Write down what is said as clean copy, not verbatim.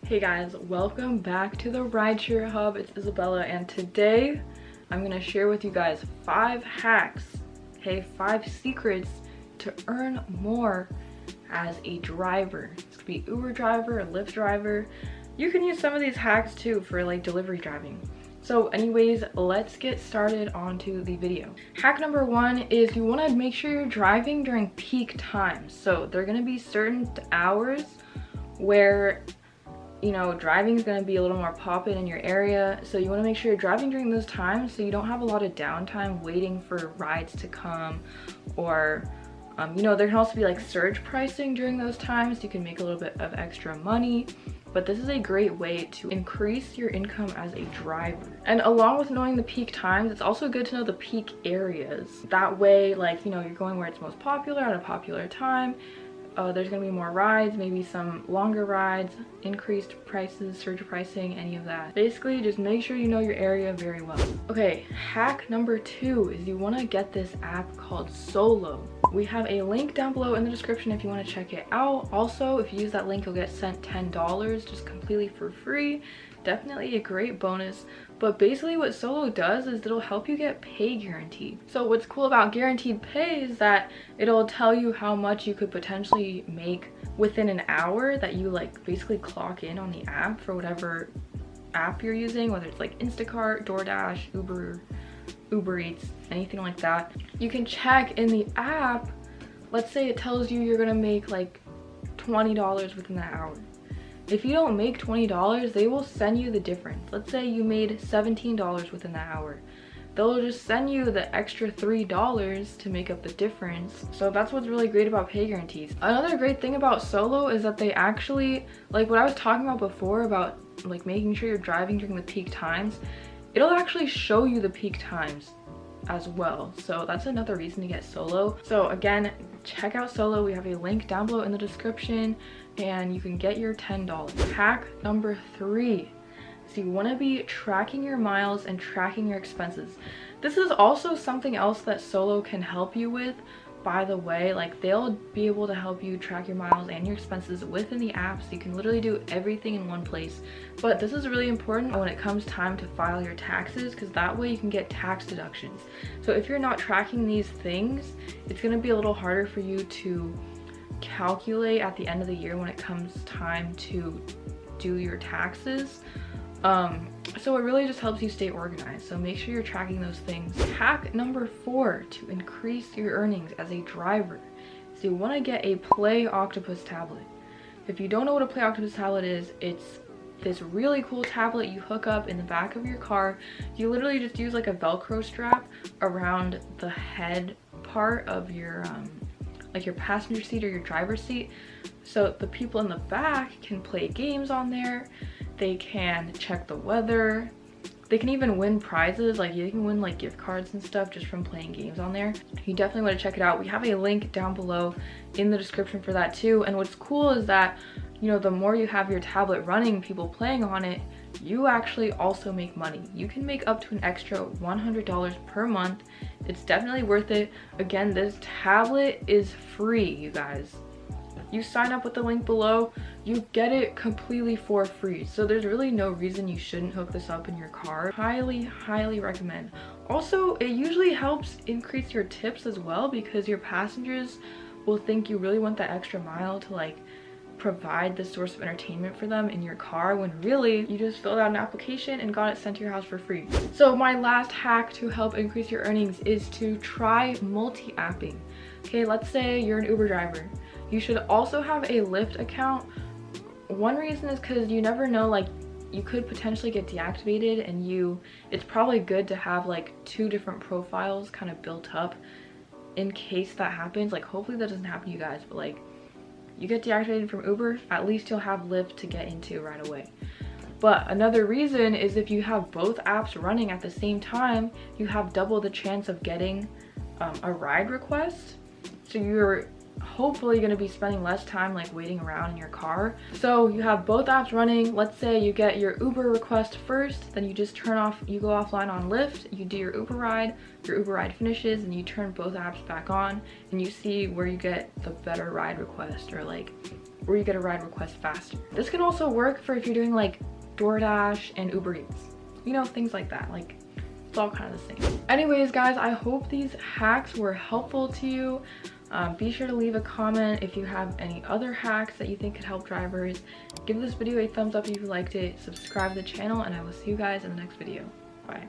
Hey guys, welcome back to the Rideshare Hub. It's Isabella, and today I'm gonna share with you guys 5 hacks, okay, 5 secrets to earn more as a driver. This could be Uber driver, a Lyft driver. You can use some of these hacks too for like delivery driving. So anyways, let's get started onto the video. Hack number 1 is you want to make sure you're driving during peak times. So there are going to be certain hours where, you know, driving is going to be a little more poppin' in your area. So you want to make sure you're driving during those times so you don't have a lot of downtime waiting for rides to come. Or you know, there can also be like surge pricing during those times. You can make a little bit of extra money. But this is a great way to increase your income as a driver. And along with knowing the peak times, it's also good to know the peak areas. That way, like, you know, you're going where it's most popular at a popular time. There's gonna be more rides, maybe some longer rides, increased prices, surge pricing, any of that. Basically, just make sure you know your area very well. Okay, hack number 2 is you wanna get this app called Solo. We have a link down below in the description if you wanna check it out. Also, if you use that link, you'll get sent $10 just completely for free. Definitely a great bonus. But basically what Solo does is it'll help you get pay guaranteed. So what's cool about guaranteed pay is that it'll tell you how much you could potentially make within an hour that you like basically clock in on the app for whatever app you're using, whether it's like Instacart, DoorDash, Uber Eats, anything like that. You can check in the app. Let's say it tells you you're gonna make like $20 within that hour. If you don't make $20, they will send you the difference. Let's say you made $17 within that hour. They'll just send you the extra $3 to make up the difference. So that's what's really great about pay guarantees. Another great thing about Solo is that they actually, like what I was talking about before about like making sure you're driving during the peak times, it'll actually show you the peak times as well. So that's another reason to get Solo. So again, check out Solo. We have a link down below in the description and you can get your $10. Hack number 3. So you want to be tracking your miles and tracking your expenses. This is also something else that Solo can help you with, by the way. Like they'll be able to help you track your miles and your expenses within the app, so you can literally do everything in one place. But this is really important when it comes time to file your taxes, because that way you can get tax deductions. So if you're not tracking these things, it's going to be a little harder for you to calculate at the end of the year when it comes time to do your taxes. So it really just helps you stay organized. So make sure you're tracking those things. Hack number 4 to increase your earnings as a driver. So you want to get a Play Octopus tablet. If you don't know what a Play Octopus tablet is, it's this really cool tablet you hook up in the back of your car. You literally just use like a Velcro strap around the head part of your like your passenger seat or your driver's seat, so the people in the back can play games on there. They can check the weather. They can even win prizes. Like you can win like gift cards and stuff just from playing games on there. You definitely want to check it out. We have a link down below in the description for that too. And what's cool is that, you know, the more you have your tablet running, people playing on it, you actually also make money. You can make up to an extra $100 per month. It's definitely worth it. Again, this tablet is free, you guys. You sign up with the link below, you get it completely for free. So there's really no reason you shouldn't hook this up in your car. Highly recommend. Also, it usually helps increase your tips as well, because your passengers will think you really want that extra mile to like provide this source of entertainment for them in your car, when really you just filled out an application and got it sent to your house for free. So my last hack to help increase your earnings is to try multi-apping. Okay, let's say you're an Uber driver. You should also have a Lyft account. One reason is because you never know, like you could potentially get deactivated, and it's probably good to have like 2 different profiles kind of built up in case that happens. Like hopefully that doesn't happen to you guys, but like you get deactivated from Uber, at least you'll have Lyft to get into right away. But another reason is if you have both apps running at the same time, you have double the chance of getting a ride request. So you're hopefully going to be spending less time like waiting around in your car. So you have both apps running. Let's say you get your Uber request first, then you just turn off, you go offline on Lyft, you do your Uber ride finishes, and you turn both apps back on, and you see where you get the better ride request, or like or you get a ride request faster. This can also work for if you're doing like DoorDash and Uber Eats, you know, things like that. Like, it's all kind of the same. Anyways, guys, I hope these hacks were helpful to you. Be sure to leave a comment if you have any other hacks that you think could help drivers. Give this video a thumbs up if you liked it, subscribe to the channel, and I will see you guys in the next video. Bye.